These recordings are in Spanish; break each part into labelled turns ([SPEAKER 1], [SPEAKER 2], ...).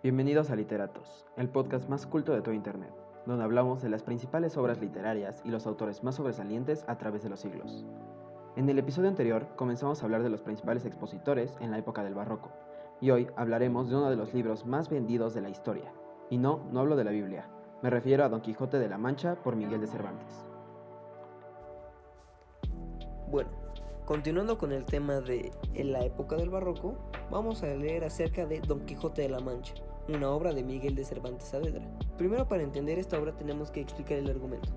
[SPEAKER 1] Bienvenidos a Literatos, el podcast más culto de todo Internet, donde hablamos de las principales obras literarias y los autores más sobresalientes a través de los siglos. En el episodio anterior comenzamos a hablar de los principales expositores en la época del Barroco, y hoy hablaremos de uno de los libros más vendidos de la historia. Y no hablo de la Biblia, me refiero a Don Quijote de la Mancha por Miguel de Cervantes.
[SPEAKER 2] Bueno, continuando con el tema de la época del Barroco, vamos a leer acerca de Don Quijote de la Mancha, una obra de Miguel de Cervantes Saavedra. Primero, para entender esta obra tenemos que explicar el argumento.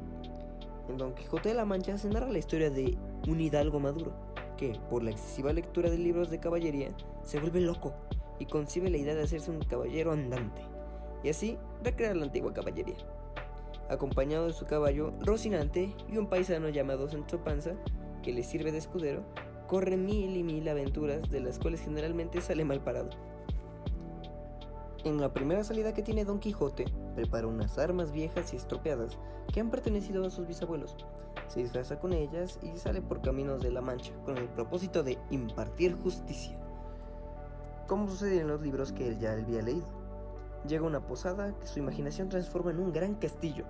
[SPEAKER 2] En Don Quijote de la Mancha se narra la historia de un hidalgo maduro, que, por la excesiva lectura de libros de caballería, se vuelve loco y concibe la idea de hacerse un caballero andante, y así recrear la antigua caballería. Acompañado de su caballo Rocinante y un paisano llamado Sancho Panza, que le sirve de escudero, corre mil y mil aventuras, de las cuales generalmente sale mal parado. En la primera salida que tiene Don Quijote, prepara unas armas viejas y estropeadas que han pertenecido a sus bisabuelos. Se disfraza con ellas y sale por caminos de la Mancha con el propósito de impartir justicia, como sucede en los libros que él ya había leído. Llega a una posada que su imaginación transforma en un gran castillo.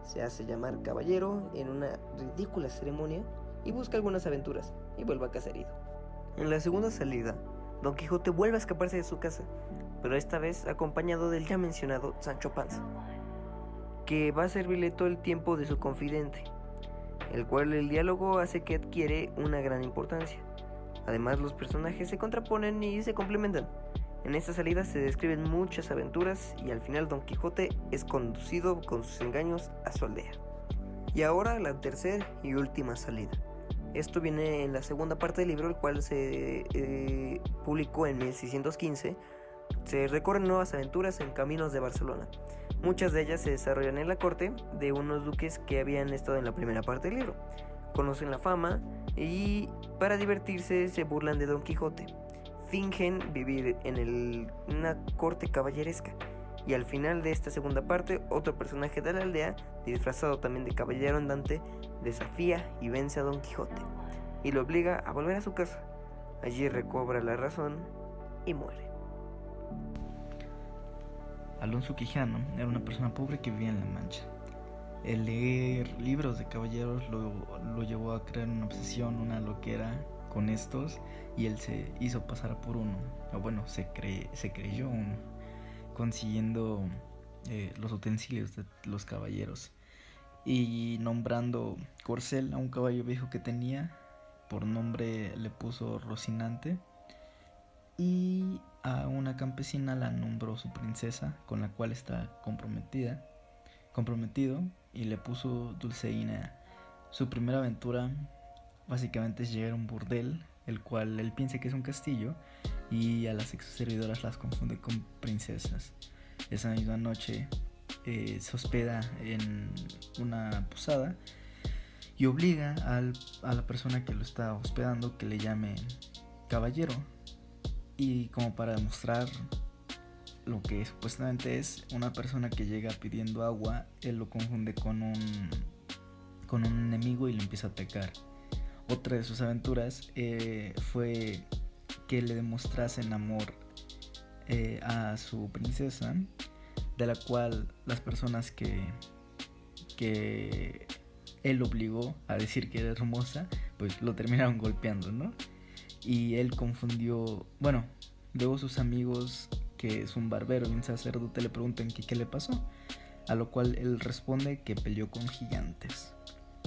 [SPEAKER 2] Se hace llamar caballero en una ridícula ceremonia y busca algunas aventuras y vuelve a casa herido. En la segunda salida, Don Quijote vuelve a escaparse de su casa, pero esta vez acompañado del ya mencionado Sancho Panza, que va a servirle todo el tiempo de su confidente, el cual el diálogo hace que adquiere una gran importancia. Además, los personajes se contraponen y se complementan. En esta salida se describen muchas aventuras y al final Don Quijote es conducido con sus engaños a su aldea. Y ahora la tercera y última salida. Esto viene en la segunda parte del libro, el cual se publicó en 1615. Se recorren nuevas aventuras en caminos de Barcelona. Muchas de ellas se desarrollan en la corte de unos duques que habían estado en la primera parte del libro. Conocen la fama y para divertirse se burlan de Don Quijote. Fingen vivir en una corte caballeresca. Y al final de esta segunda parte, otro personaje de la aldea, disfrazado también de caballero andante, desafía y vence a Don Quijote y lo obliga a volver a su casa. Allí recobra la razón y muere.
[SPEAKER 3] Alonso Quijano era una persona pobre que vivía en La Mancha. El leer libros de caballeros lo llevó a crear una obsesión, una loquera con estos, y él se hizo pasar por uno, o bueno, se creyó uno, consiguiendo los utensilios de los caballeros y nombrando corcel a un caballo viejo que tenía. Por nombre le puso Rocinante, y a una campesina la nombró su princesa, con la cual está comprometido, y le puso Dulceina. Su primera aventura básicamente es llegar a un burdel, el cual él piensa que es un castillo, y a las exservidoras las confunde con princesas. Esa misma noche se hospeda en una posada y obliga a la persona que lo está hospedando que le llame caballero, y como para demostrar lo que supuestamente es una persona que llega pidiendo agua, él lo confunde con un enemigo y lo empieza a atacar. Otra de sus aventuras fue que le demostrasen amor a su princesa, de la cual las personas que él obligó a decir que era hermosa, pues lo terminaron golpeando, ¿no? Y él confundió, bueno, luego sus amigos, que es un barbero y un sacerdote, le preguntan qué le pasó, a lo cual él responde que peleó con gigantes.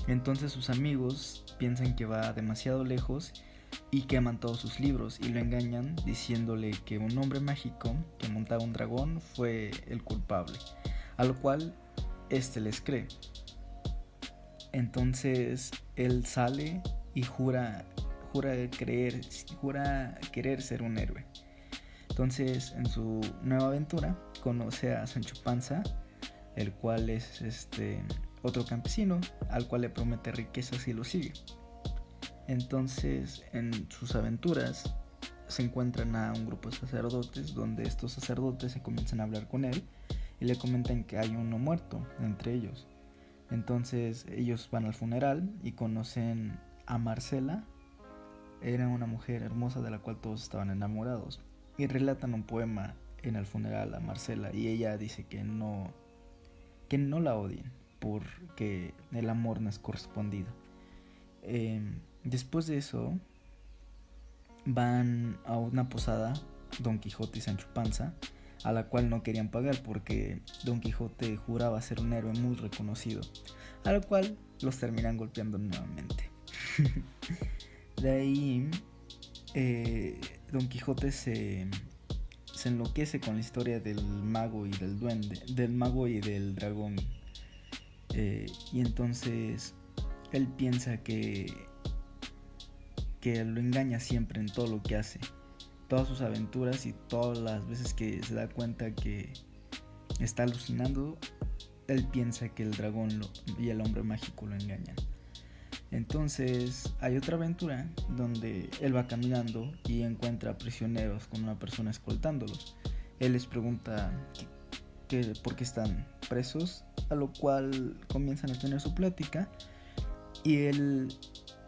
[SPEAKER 3] Entonces sus amigos piensan que va demasiado lejos y queman todos sus libros y lo engañan diciéndole que un hombre mágico que montaba un dragón fue el culpable, a lo cual les cree. Entonces él sale y jura querer ser un héroe. Entonces, en su nueva aventura conoce a Sancho Panza, el cual es otro campesino al cual le promete riquezas si lo sigue. Entonces, en sus aventuras se encuentran a un grupo de sacerdotes, donde estos sacerdotes se comienzan a hablar con él y le comentan que hay uno muerto entre ellos. Entonces ellos van al funeral y conocen a Marcela. Era una mujer hermosa de la cual todos estaban enamorados, y relatan un poema en el funeral a Marcela y ella dice que no la odien porque el amor no es correspondido. Después de eso van a una posada Don Quijote y Sancho Panza, a la cual no querían pagar porque Don Quijote juraba ser un héroe muy reconocido, a lo cual los terminan golpeando nuevamente. De ahí Don Quijote se enloquece con la historia del mago y del duende, del mago y del dragón, y entonces él piensa que lo engaña siempre en todo lo que hace, todas sus aventuras, y todas las veces que se da cuenta que está alucinando, él piensa que el dragón y el hombre mágico lo engañan. Entonces hay otra aventura donde él va caminando y encuentra prisioneros con una persona escoltándolos. Él les pregunta por qué están presos, a lo cual comienzan a tener su plática y él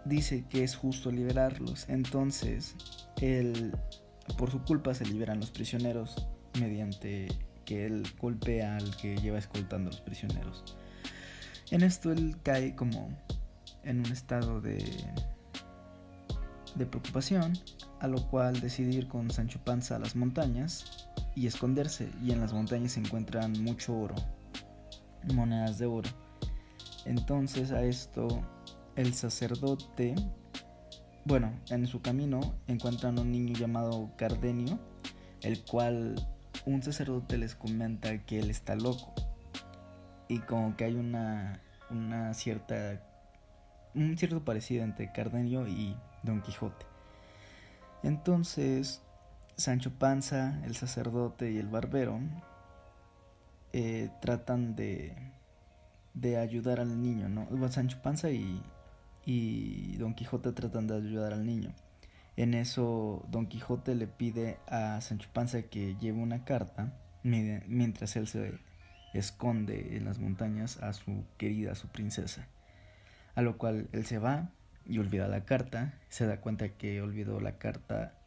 [SPEAKER 3] dice que es justo liberarlos. Entonces él, por su culpa, se liberan los prisioneros mediante que él golpea al que lleva escoltando a los prisioneros. En esto él cae como en un estado de preocupación, a lo cual decide ir con Sancho Panza a las montañas y esconderse, y en las montañas se encuentran mucho oro, monedas de oro. Entonces a esto el sacerdote, en su camino encuentran a un niño llamado Cardenio, el cual un sacerdote les comenta que él está loco, y como que hay un cierto parecido entre Cardenio y Don Quijote. Entonces Sancho Panza, el sacerdote y el barbero tratan de ayudar al niño, ¿no? Sancho Panza y Don Quijote tratan de ayudar al niño. En eso Don Quijote le pide a Sancho Panza que lleve una carta mientras él se esconde en las montañas a su princesa, a lo cual él se va y olvida la carta. Se da cuenta que olvidó la carta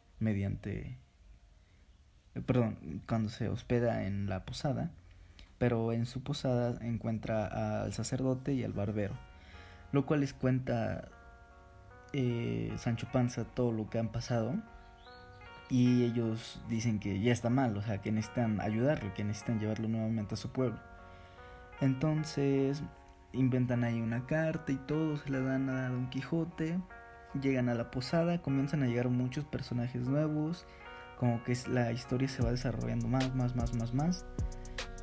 [SPEAKER 3] cuando se hospeda en la posada, pero en su posada encuentra al sacerdote y al barbero, lo cual les cuenta Sancho Panza todo lo que han pasado, y ellos dicen que ya está mal, o sea, que necesitan ayudarlo, que necesitan llevarlo nuevamente a su pueblo. Entonces inventan ahí una carta y todo, se la dan a Don Quijote, llegan a la posada, comienzan a llegar muchos personajes nuevos, como que la historia se va desarrollando más,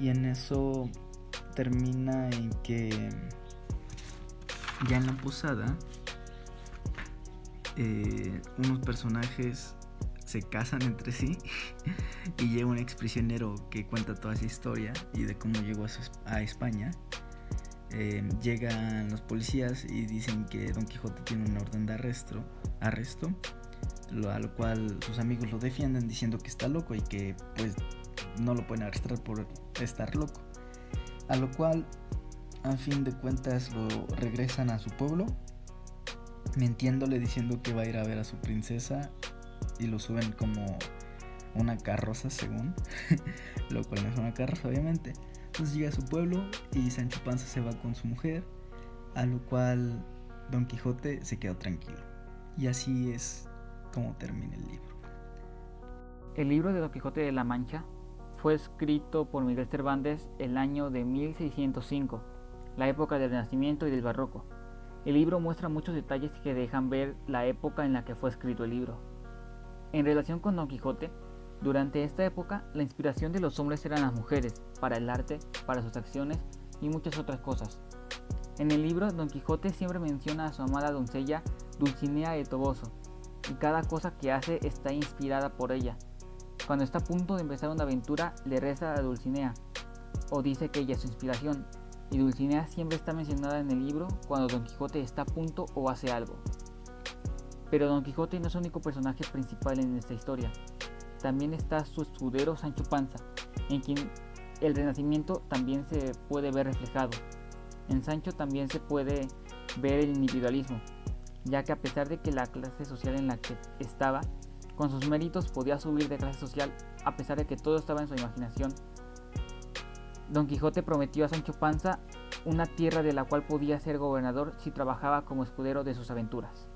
[SPEAKER 3] y en eso termina en que ya en la posada unos personajes se casan entre sí y llega un exprisionero que cuenta toda esa historia y de cómo llegó a España. Llegan los policías y dicen que Don Quijote tiene una orden de arresto, a lo cual sus amigos lo defienden diciendo que está loco y que pues no lo pueden arrestar por estar loco, a lo cual a fin de cuentas lo regresan a su pueblo, mintiéndole, diciendo que va a ir a ver a su princesa, y lo suben como una carroza según lo cual no es una carroza obviamente. Entonces llega a su pueblo y Sancho Panza se va con su mujer, a lo cual Don Quijote se quedó tranquilo, y así es como termina el libro.
[SPEAKER 4] El libro de Don Quijote de la Mancha fue escrito por Miguel Cervantes el año de 1605, la época del Renacimiento y del Barroco. El libro muestra muchos detalles que dejan ver la época en la que fue escrito el libro. En relación con Don Quijote, durante esta época la inspiración de los hombres eran las mujeres, para el arte, para sus acciones y muchas otras cosas. En el libro, Don Quijote siempre menciona a su amada doncella Dulcinea de Toboso, y cada cosa que hace está inspirada por ella. Cuando está a punto de empezar una aventura, le reza a Dulcinea, o dice que ella es su inspiración, y Dulcinea siempre está mencionada en el libro cuando Don Quijote está a punto o hace algo. Pero Don Quijote no es el único personaje principal en esta historia. También está su escudero Sancho Panza, en quien el renacimiento también se puede ver reflejado. En Sancho también se puede ver el individualismo, ya que a pesar de que la clase social en la que estaba, con sus méritos podía subir de clase social a pesar de que todo estaba en su imaginación. Don Quijote prometió a Sancho Panza una tierra de la cual podía ser gobernador si trabajaba como escudero de sus aventuras.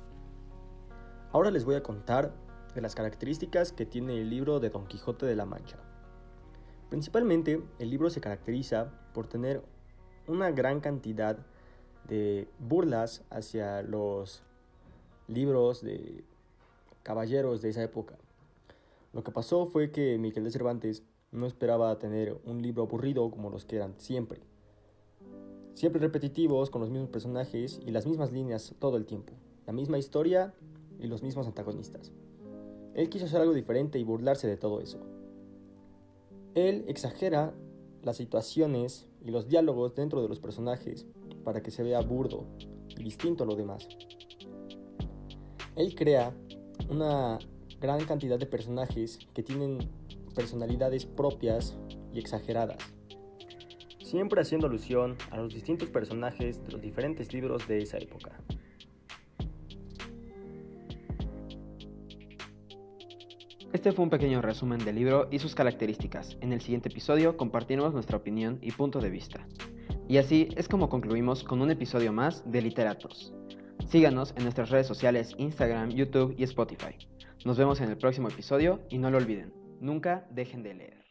[SPEAKER 5] Ahora les voy a contar de las características que tiene el libro de Don Quijote de la Mancha. Principalmente, el libro se caracteriza por tener una gran cantidad de burlas hacia los libros de caballeros de esa época. Lo que pasó fue que Miguel de Cervantes no esperaba tener un libro aburrido como los que eran siempre repetitivos, con los mismos personajes y las mismas líneas todo el tiempo, la misma historia y los mismos antagonistas. Él quiso hacer algo diferente y burlarse de todo eso. Él exagera las situaciones y los diálogos dentro de los personajes para que se vea burdo y distinto a lo demás. Él crea una gran cantidad de personajes que tienen personalidades propias y exageradas, siempre haciendo alusión a los distintos personajes de los diferentes libros de esa época.
[SPEAKER 1] Este fue un pequeño resumen del libro y sus características. En el siguiente episodio compartiremos nuestra opinión y punto de vista. Y así es como concluimos con un episodio más de Literatos. Síganos en nuestras redes sociales Instagram, YouTube y Spotify. Nos vemos en el próximo episodio y no lo olviden, nunca dejen de leer.